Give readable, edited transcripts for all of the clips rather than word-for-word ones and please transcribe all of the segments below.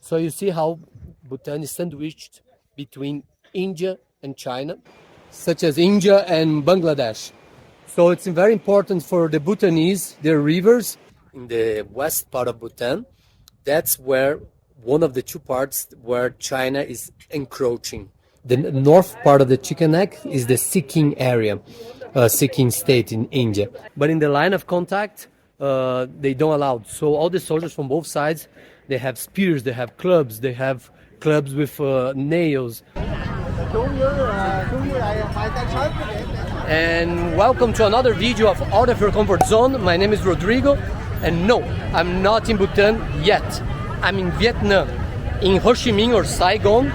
So you see how Bhutan is sandwiched between India and China, such as India and Bangladesh. So it's very important for the Bhutanese, their rivers in the west part of Bhutan. That's where one of the two parts where China is encroaching. The north part of the chicken neck is the Sikkim area, Sikkim state in India. But in the line of contact, they don't allow. So all the soldiers from both sides, they have spears, they have clubs with nails. And welcome to another video of Out of Your Comfort Zone. My name is Rodrigo, and no, I'm not in Bhutan yet. I'm in Vietnam, in Ho Chi Minh or Saigon,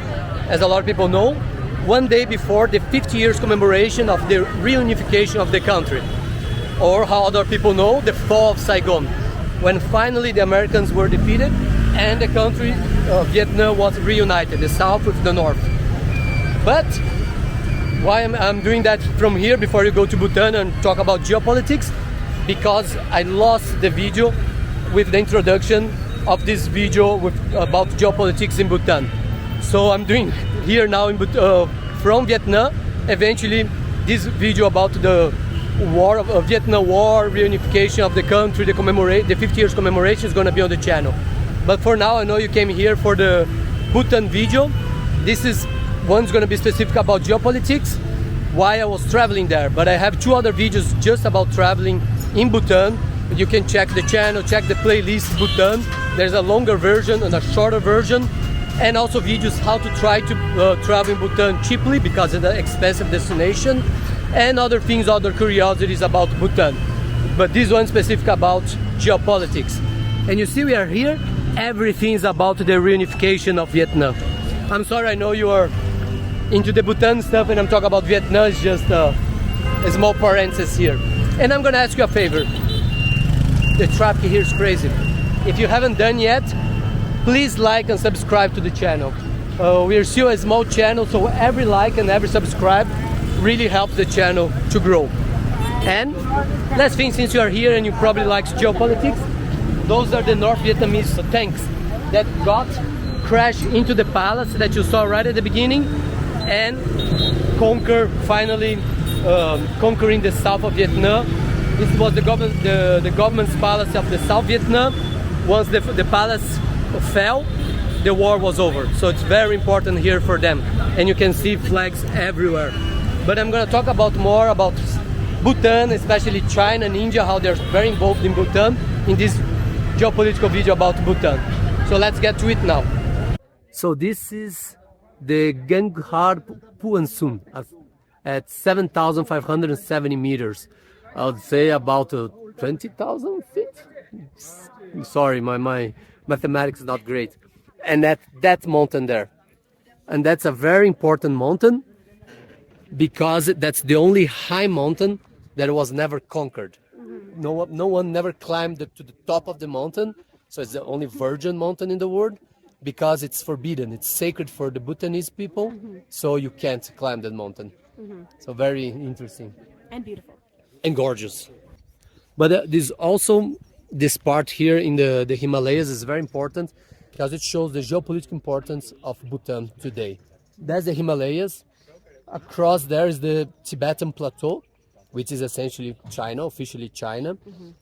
as a lot of people know, one day before the 50 years commemoration of the reunification of the country, or how other people know, the fall of Saigon, when finally the Americans were defeated and the country of Vietnam was reunited, the south with the north. But why I'm doing that from here before you go to Bhutan and talk about geopolitics? Because I lost the video with the introduction of this video about geopolitics in Bhutan. So I'm doing here now from Vietnam, eventually this video about the war of Vietnam War, reunification of the country, the 50 years commemoration is going to be on the channel. But for now, I know you came here for the Bhutan video. One's going to be specific about geopolitics, why I was traveling there. But I have two other videos just about traveling in Bhutan. You can check the channel, check the playlist Bhutan. There's a longer version and a shorter version, and also videos how to try to travel in Bhutan cheaply because it's an expensive destination, and other things, other curiosities about Bhutan. But this one specific about geopolitics. And you see we are here, everything is about the reunification of Vietnam. I'm sorry, I know you are into the Bhutan stuff and I'm talking about Vietnam. It's just a small parenthesis here. And I'm gonna ask you a favor. The traffic here is crazy. If you haven't done yet, please like and subscribe to the channel. We're still a small channel, so every like and every subscribe really helps the channel to grow. And last thing, since you are here and you probably like geopolitics, those are the North Vietnamese tanks that crashed into the palace that you saw right at the beginning and finally conquering the south of Vietnam. This was the government's palace of the South Vietnam. Once the palace fell, the war was over. So it's very important here for them. And you can see flags everywhere. But I'm going to talk more about Bhutan, especially China and India, how they're very involved in Bhutan in this geopolitical video about Bhutan. So let's get to it now. So this is the Ganghar Puansum at 7,570 meters. I would say about 20,000 feet. Sorry, my mathematics is not great. And that mountain there. And that's a very important mountain because that's the only high mountain that was never conquered. No one never climbed to the top of the mountain. So it's the only virgin mountain in the world because it's forbidden. It's sacred for the Bhutanese people. So you can't climb that mountain. So very interesting. And beautiful. And gorgeous. But this part here in the Himalayas is very important because it shows the geopolitical importance of Bhutan today. That's the Himalayas. Across there is the Tibetan Plateau, which is essentially China, officially China.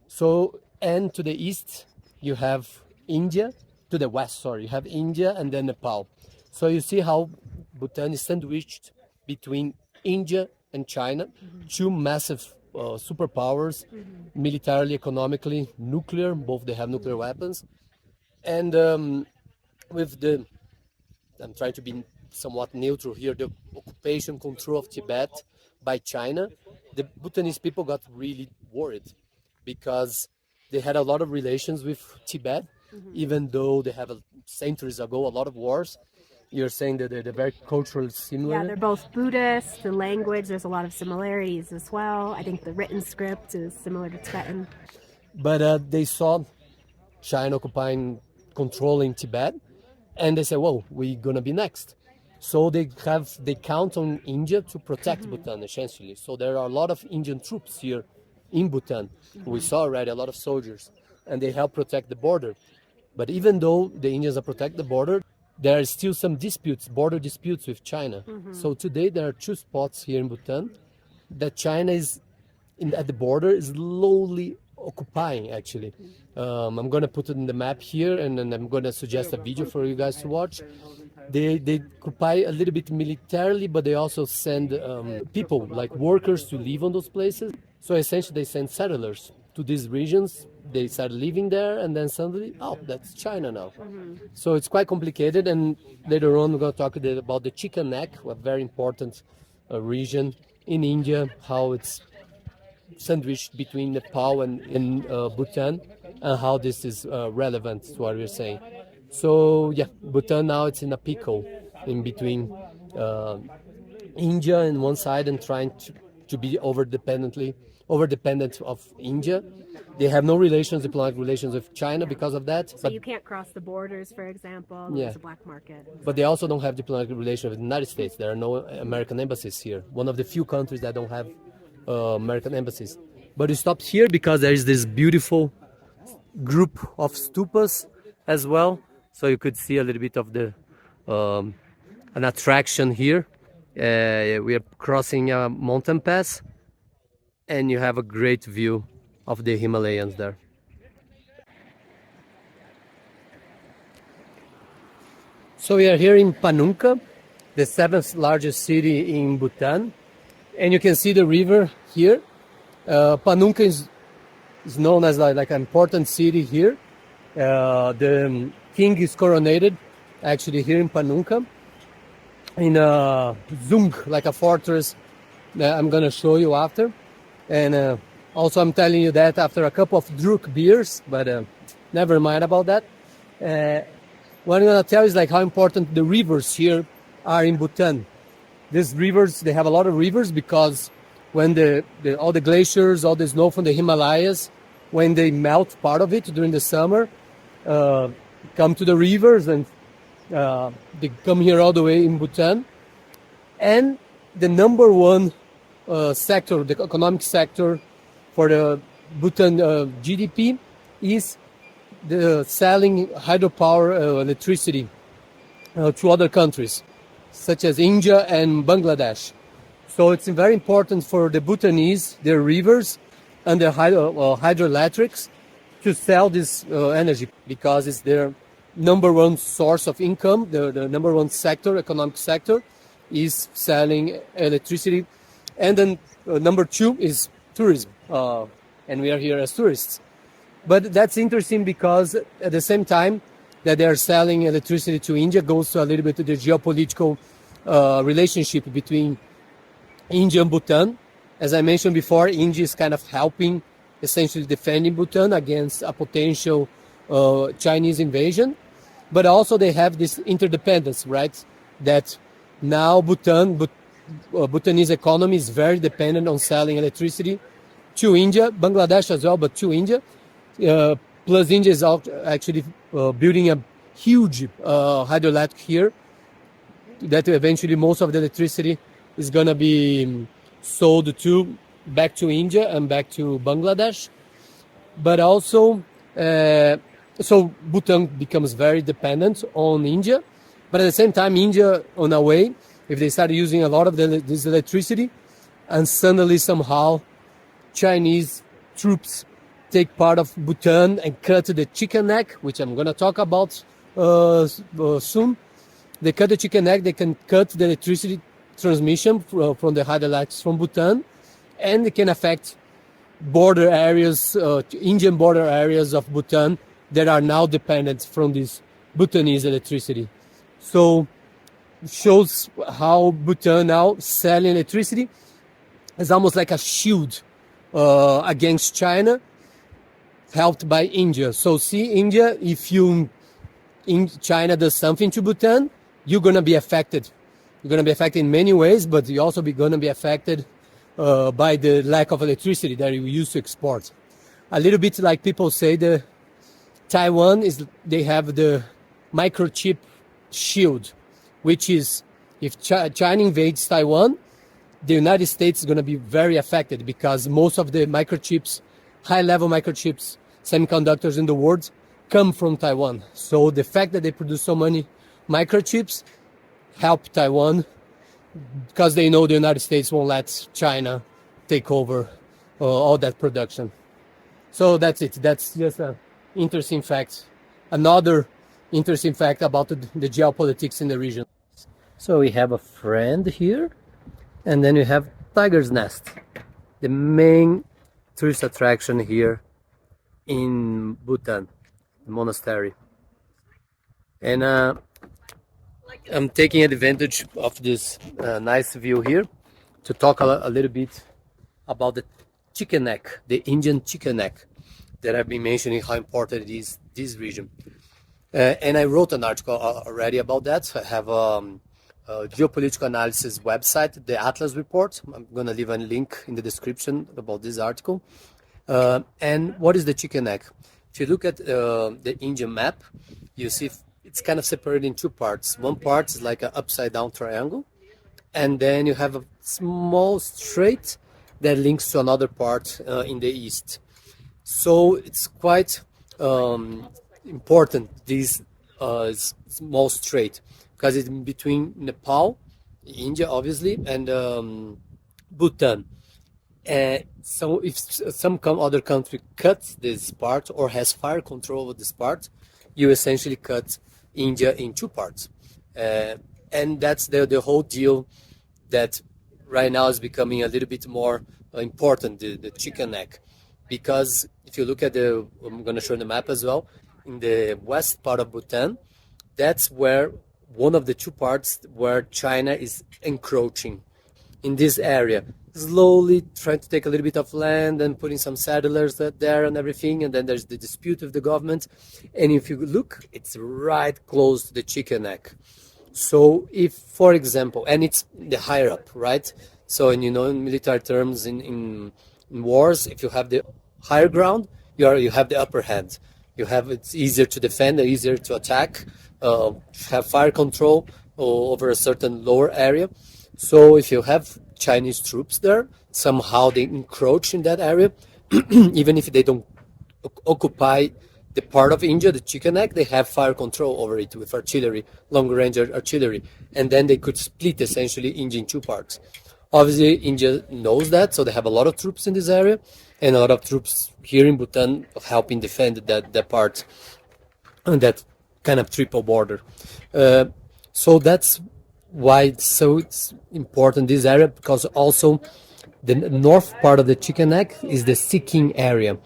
So, and to the east, you have India. To the west, sorry, you have India and then Nepal. So you see how Bhutan is sandwiched between India and China, two massive superpowers, militarily, economically, nuclear, both they have nuclear weapons. And I'm trying to be somewhat neutral here, the occupation control of Tibet by China, the Bhutanese people got really worried because they had a lot of relations with Tibet, even though they have centuries ago, a lot of wars. You're saying that they're very culturally similar? Yeah, they're both Buddhist. The language, there's a lot of similarities as well. I think the written script is similar to Tibetan. But they saw China controlling Tibet, and they said, well, we're going to be next. So they count on India to protect Bhutan, essentially. So there are a lot of Indian troops here in Bhutan. We saw already a lot of soldiers, and they help protect the border. But even though the Indians are protect the border, there are still some disputes, border disputes with China. So today there are 2 spots here in Bhutan that China is at the border is slowly occupying actually. I'm gonna put it in the map here, and then I'm gonna suggest a video for you guys to watch. They occupy a little bit militarily, but they also send people like workers to live on those places. So essentially they send settlers to these regions. They start living there, and then suddenly, oh, that's China now. So it's quite complicated, and later on we're going to talk about the chicken neck, a very important region in India, how it's sandwiched between Nepal and Bhutan, and how this is relevant to what we're saying. So yeah, Bhutan now it's in a pickle in between India on one side and trying to be over-dependent of India. They have no diplomatic relations with China because of that. So you can't cross the borders, for example. There's a black market. But they also don't have diplomatic relations with the United States. There are no American embassies here. One of the few countries that don't have American embassies. But we stopped here because there is this beautiful group of stupas as well. So you could see a little bit of the an attraction here. We are crossing a mountain pass, and you have a great view of the Himalayas there. So we are here in Panunka, the 7th largest city in Bhutan, and you can see the river here. Panunka is known as like an important city here. The king is coronated actually here in Panunka in a zung, like a fortress that I'm gonna show you after. And also I'm telling you that after a couple of druk beers, but never mind about that. What I'm gonna tell you is like how important the rivers here are in Bhutan. These rivers, they have a lot of rivers because when all the glaciers, all the snow from the Himalayas, when they melt part of it during the summer, come to the rivers, and they come here all the way in Bhutan. And the number one sector, the economic sector for the Bhutan GDP is the selling hydropower electricity to other countries, such as India and Bangladesh. So it's very important for the Bhutanese, their rivers and their hydroelectrics, to sell this energy because it's their number one source of income. The number one sector, economic sector, is selling electricity. And then number 2 is tourism. And we are here as tourists. But that's interesting because at the same time that they are selling electricity to India goes to a little bit to the geopolitical relationship between India and Bhutan. As I mentioned before, India is kind of helping, essentially defending Bhutan against a potential Chinese invasion. But also they have this interdependence, right? That now Bhutanese economy is very dependent on selling electricity to India, Bangladesh as well, but to India. Plus India is actually building a huge hydroelectric here that eventually most of the electricity is going to be sold back to India and back to Bangladesh. But also, so Bhutan becomes very dependent on India. But at the same time, India, on a way, if they start using a lot of this electricity, and suddenly somehow Chinese troops take part of Bhutan and cut the chicken neck, which I'm going to talk about soon. They cut the chicken neck, they can cut the electricity transmission from the hydroelectrics from Bhutan, and it can affect border areas, Indian border areas of Bhutan that are now dependent from this Bhutanese electricity. So it shows how Bhutan now selling electricity is almost like a shield against China, helped by India. So see, India, if China does something to Bhutan, you're going to be affected. You're going to be affected in many ways, but you're also going to be affected by the lack of electricity that you used to export. A little bit like people say that Taiwan they have the microchip shield, which is if China invades Taiwan, the United States is going to be very affected because most of the microchips, high-level microchips, semiconductors in the world come from Taiwan. So the fact that they produce so many microchips help Taiwan, because they know the United States won't let China take over all that production. So that's it. That's just an interesting fact. Another interesting fact about the geopolitics in the region. So we have a friend here, and then we have Tiger's Nest, the main tourist attraction here in Bhutan, the monastery. And I'm taking advantage of this nice view here to talk a little bit about the chicken neck, the Indian chicken neck, that I've been mentioning how important it is this region. And I wrote an article already about that. I have a geopolitical analysis website, the Atlas report. I'm going to leave a link in the description about this article. And what is the chicken neck? If you look at the Indian map, you see it's kind of separated in two parts. One part is like an upside down triangle, and then you have a small strait that links to another part in the east. So it's quite important, this small strait, because it's between Nepal, India obviously, and Bhutan. So if some other country cuts this part or has fire control of this part, you essentially cut India in two parts. And that's the whole deal that right now is becoming a little bit more important, the chicken neck. Because if you look at I'm going to show the map as well, in the west part of Bhutan, that's where one of the two parts where China is encroaching in this area, slowly trying to take a little bit of land and putting some settlers there and everything. And then there's the dispute with the government. And if you look, it's right close to the chicken neck. So if, for example, and it's the higher up, right? So, and in military terms, in wars, if you have the higher ground, you have the upper hand. It's easier to defend, easier to attack, have fire control over a certain lower area. So if you have Chinese troops there, somehow they encroach in that area, even if they don't occupy the part of India, the chicken neck, they have fire control over it with artillery, long-range artillery, and then they could split essentially India in two parts. Obviously, India knows that, so they have a lot of troops in this area, and a lot of troops here in Bhutan helping defend that part, and that kind of triple border. So that's why it's important, this area, because also the north part of the chicken neck is the Sikkim area,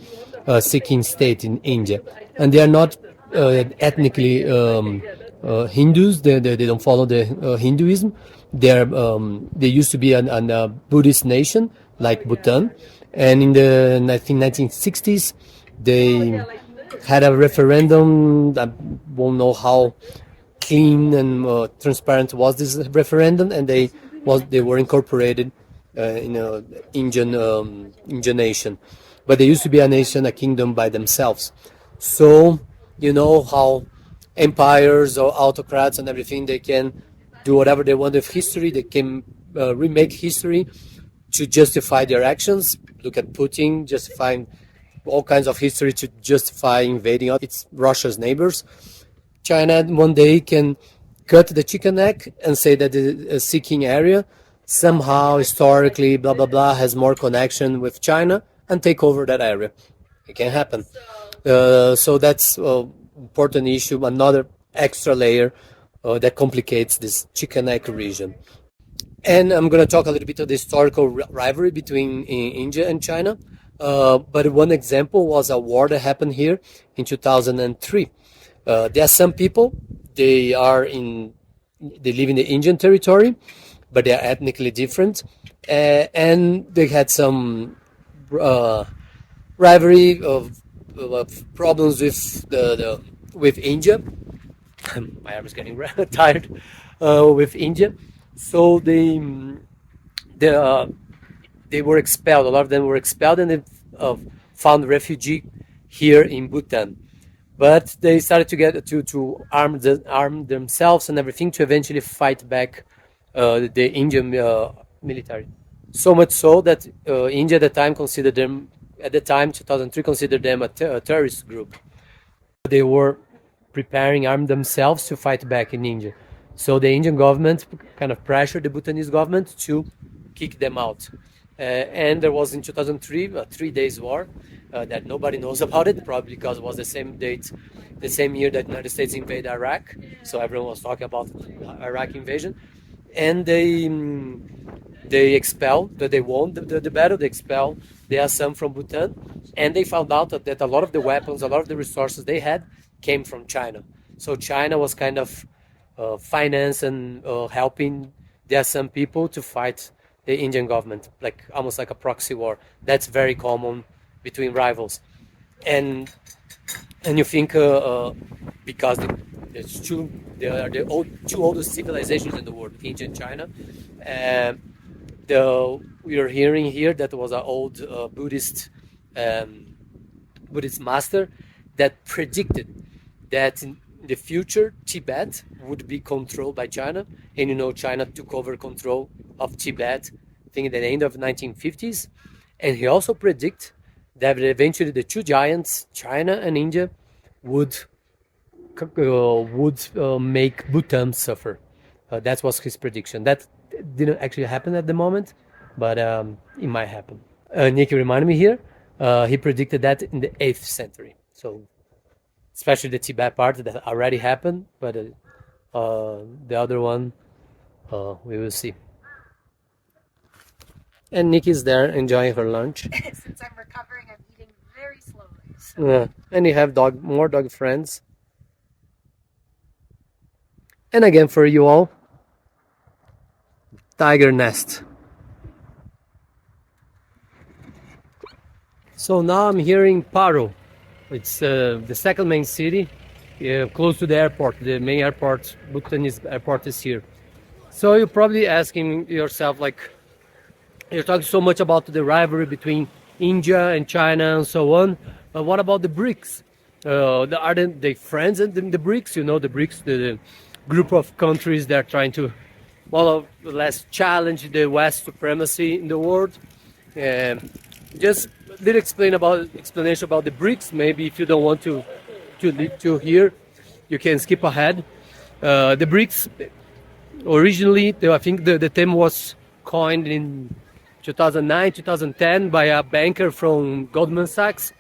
Sikkim state in India, and they are not ethnically Hindus. They don't follow the Hinduism. They used to be a Buddhist nation like Bhutan, and in the I think 1960s they had a referendum. I won't know how clean and transparent was this referendum, and they were incorporated in a Indian nation, but they used to be a nation, a kingdom by themselves. So you know how empires or autocrats and everything, they can do whatever they want with history. They can remake history to justify their actions. Look at Putin justifying all kinds of history to justify invading its Russia's neighbors. China one day can cut the chicken neck and say that the Sikkim area somehow historically blah blah blah has more connection with China and take over that area. It can happen. So that's an important issue, another extra layer that complicates this chicken neck region. And I'm going to talk a little bit of the historical rivalry between India and China. But one example was a war that happened here in 2003. There are some people, they live in the Indian territory, but they are ethnically different, and they had some rivalry of problems with India. My arm is getting tired with India, so they were expelled. A lot of them were expelled, and they found refuge here in Bhutan. But they started to arm themselves and everything to eventually fight back the Indian military. So much so that India at the time, 2003, considered them a terrorist group. They were preparing, armed themselves to fight back in India. So the Indian government kind of pressured the Bhutanese government to kick them out. And there was in 2003 a 3 days war that nobody knows about it, probably because it was the same date, the same year that the United States invaded Iraq. So everyone was talking about Iraq invasion. And they expelled, they won the battle, they expelled the Assam from Bhutan. And they found out that a lot of the weapons, a lot of the resources they had came from China. So China was kind of finance and helping the Assam people to fight the Indian government, like almost like a proxy war. That's very common between rivals. And you think because they are the two oldest civilizations in the world, India and China. We are hearing here that was an old Buddhist master that predicted that in the future Tibet would be controlled by China, and China took over control of Tibet, I think at the end of the 1950s, and he also predicted that eventually the two giants, China and India, would make Bhutan suffer. That was his prediction. That didn't actually happen at the moment, but it might happen. Nicky reminded me here, he predicted that in the 8th century. So especially the Tibet part that already happened, but the other one, we will see. And Nikki's there enjoying her lunch. Since I'm recovering, I'm eating very slowly. So. Yeah, and you have more dog friends. And again for you all, tiger nest. So now I'm here in Paro. It's the second main city, close to the airport. The main airport, Bhutanese airport, is here. So you're probably asking yourself, like, you're talking so much about the rivalry between India and China and so on, but what about the BRICS? Are they friends in the BRICS? The BRICS, the group of countries that are trying to more or less challenge the West supremacy in the world. Just a little explanation about the BRICS. Maybe if you don't want to hear, you can skip ahead. The BRICS, originally, I think the term was coined in 2009, 2010 by a banker from Goldman Sachs,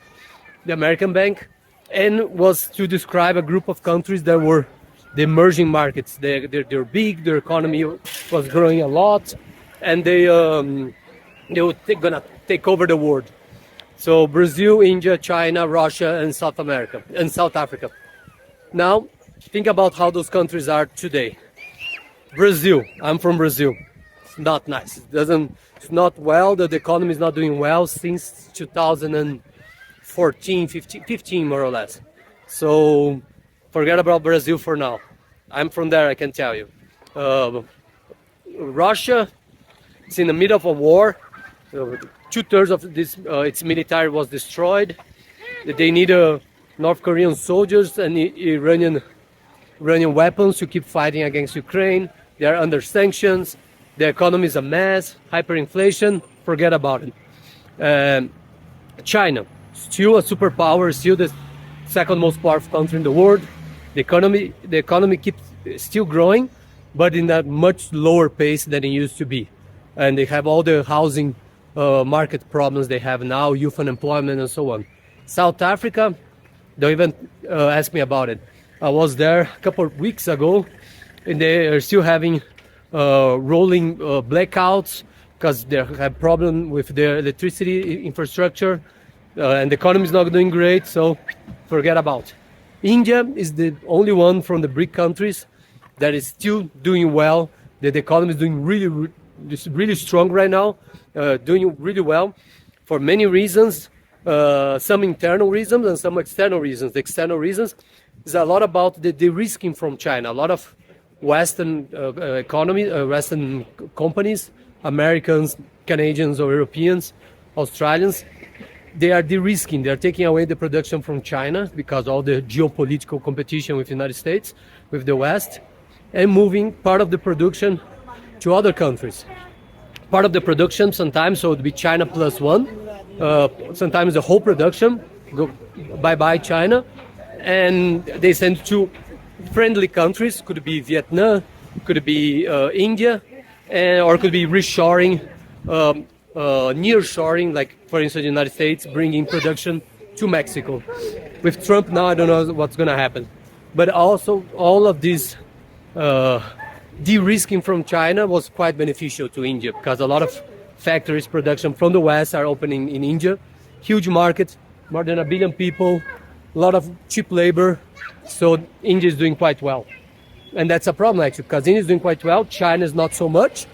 the American bank, and was to describe a group of countries that were the emerging markets. They're big, their economy was growing a lot, and they were gonna take over the world. So Brazil, India, China, Russia, and South Africa. Now, think about how those countries are today. Brazil, I'm from Brazil. It's not nice. It's not well. The economy is not doing well since 2014, 15 more or less. So forget about Brazil for now. I'm from there, I can tell you. Russia is in the middle of a war. 2/3 of its military was destroyed. They need North Korean soldiers and Iranian weapons to keep fighting against Ukraine. They are under sanctions. The economy is a mess. Hyperinflation. Forget about it. China, still a superpower, still the second most powerful country in the world. The economy keeps still growing, but in a much lower pace than it used to be. And they have all the housing market problems they have now, youth unemployment and so on. South Africa, don't even ask me about it. I was there a couple of weeks ago, and they are still having rolling blackouts because they have problem with their electricity infrastructure, and the economy is not doing great, so forget about it. India is the only one from the BRIC countries that is still doing well. The economy is doing really strong right now, doing really well for many reasons, some internal reasons and some external reasons. The external reasons is a lot about the de-risking from China. A lot of Western Western companies, Americans, Canadians or Europeans, Australians, they are de-risking. They are taking away the production from China because all the geopolitical competition with the United States, with the West, and moving part of the production to other countries. Part of the production sometimes so it would be China plus one. Sometimes the whole production go bye-bye China, and they send to friendly countries. Could be Vietnam, could be India, or could be reshoring, nearshoring, like for instance the United States bringing production to Mexico. With Trump now, I don't know what's going to happen. But also all of this de-risking from China was quite beneficial to India, because a lot of factories, production from the West are opening in India. Huge market, more than 1 billion people, a lot of cheap labor. So India is doing quite well. And that's a problem actually, because India is doing quite well, China is not so much.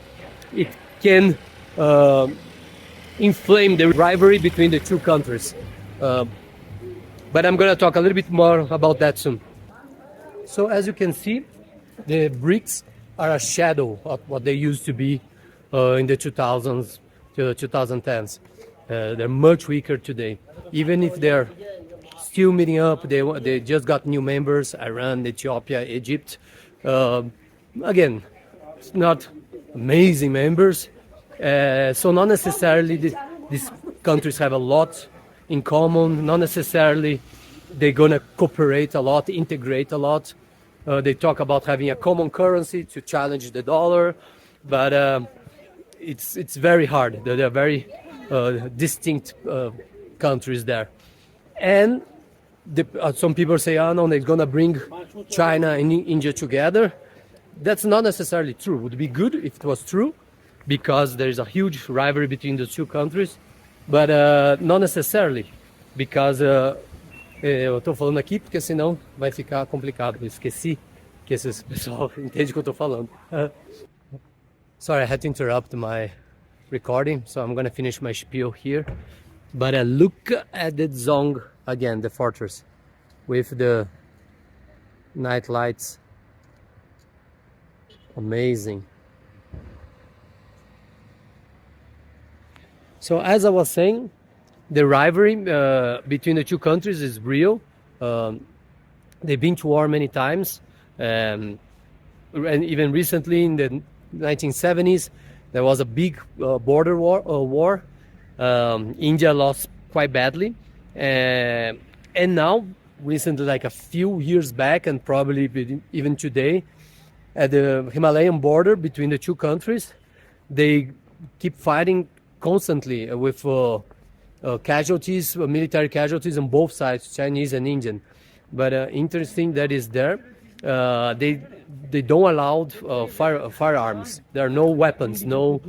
It can inflame the rivalry between the two countries. But I'm going to talk a little bit more about that soon. So as you can see, the BRICS are a shadow of what they used to be in the 2000s to the 2010s. They're much weaker today. Even if they're still meeting up, they just got new members, Iran, Ethiopia, Egypt. Again, it's not amazing members. So not necessarily these countries have a lot in common. Not necessarily they're going to cooperate a lot, integrate a lot. They talk about having a common currency to challenge the dollar, but it's very hard. They're very distinct countries there. And some people say, oh no, they're going to bring China and India together. That's not necessarily true. It would be good if it was true, because there is a huge rivalry between the two countries, but not necessarily, because eu estou falando aqui porque senão vai ficar complicado. Eu esqueci que esse pessoal entende o que eu estou falando. Sorry, I had to interrupt my recording, so I'm going to finish my spiel here. But look at the Dzong again, the fortress, with the night lights. Amazing. So as I was saying, the rivalry between the two countries is real. They've been to war many times, and even recently in the 1970s there was a big border war. India lost quite badly, and now recently, like a few years back, and probably even today, at the Himalayan border between the two countries, they keep fighting constantly with casualties, military casualties on both sides, Chinese and Indian. But interesting that is there. They don't allow firearms. There are no weapons, no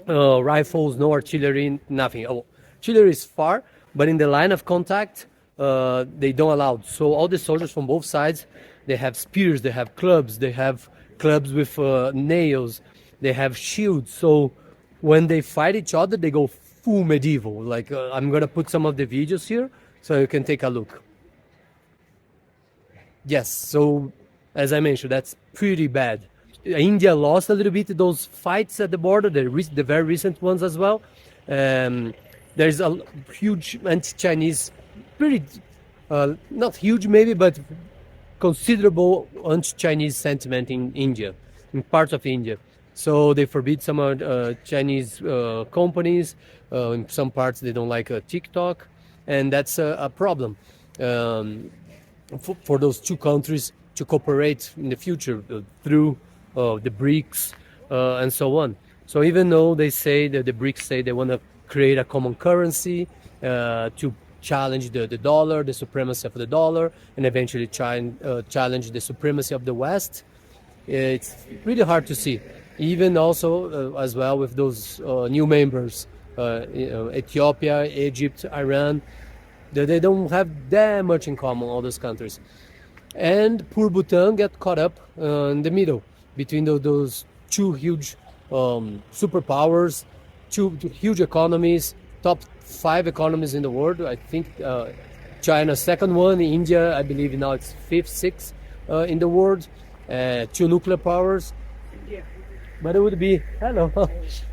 rifles, no artillery, nothing. Oh, artillery is far, but in the line of contact, they don't allow. So all the soldiers from both sides, they have spears, they have clubs with nails, they have shields. So when they fight each other, they go full medieval. Like I'm gonna put some of the videos here so you can take a look. Yes, so as I mentioned, that's pretty bad. India lost a little bit those fights at the border, the very recent ones as well. There's a huge anti-Chinese, pretty, not huge maybe, but considerable anti-Chinese sentiment in India, in parts of India. So they forbid some Chinese companies. In some parts they don't like TikTok, and that's a problem for those two countries to cooperate in the future through the BRICS and so on. So even though they say that the BRICS say they want to create a common currency to challenge the dollar, the supremacy of the dollar, and eventually challenge the supremacy of the West, it's really hard to see. Even also as well with those new members, Ethiopia, Egypt, Iran, they don't have that much in common, all those countries. And poor Bhutan get caught up in the middle between those two huge superpowers, two huge economies, top 5 economies in the world. I think China's second one, India, I believe now it's 5th, 6th in the world, 2 nuclear powers. But it would be,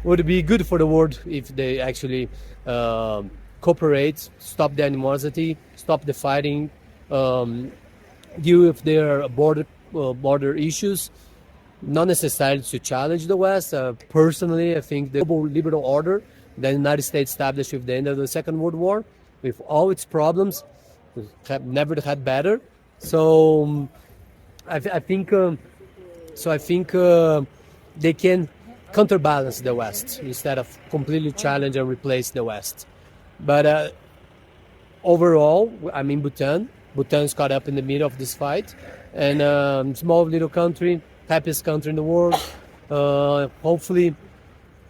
would be good for the world if they actually cooperate, stop the animosity, stop the fighting, deal with their border issues, not necessarily to challenge the West. Personally, I think the global liberal order the United States established with the end of the Second World War, with all its problems, have never had better. So I think they can counterbalance the West instead of completely challenge and replace the West. But overall, I'm in Bhutan. Bhutan's caught up in the middle of this fight, and small little country, happiest country in the world. Hopefully,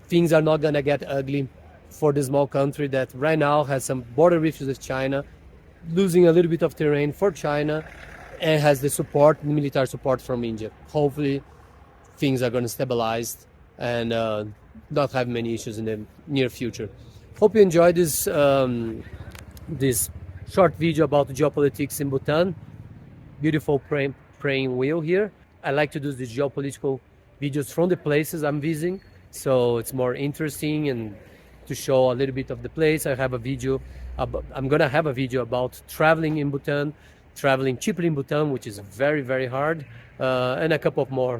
things are not gonna get ugly for the small country that right now has some border issues with China, losing a little bit of terrain for China, and has the support, military support from India. Hopefully, things are going to stabilize and not have many issues in the near future. Hope you enjoyed this this short video about geopolitics in Bhutan. Beautiful praying wheel here. I like to do these geopolitical videos from the places I'm visiting, so it's more interesting and to show a little bit of the place. I have a video I'm gonna have a video about traveling in Bhutan, traveling cheaply in Bhutan, which is very, very hard, and a couple of more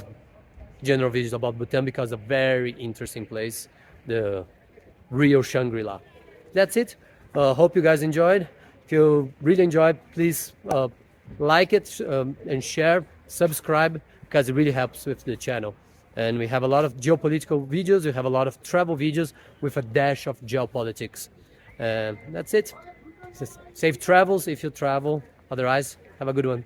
general videos about Bhutan because it's a very interesting place, the real Shangri-La. That's it. Hope you guys enjoyed. If you really enjoyed, please like it and share, subscribe, because it really helps with the channel. And we have a lot of geopolitical videos, we have a lot of travel videos with a dash of geopolitics. That's it. Safe travels if you travel. Otherwise, have a good one.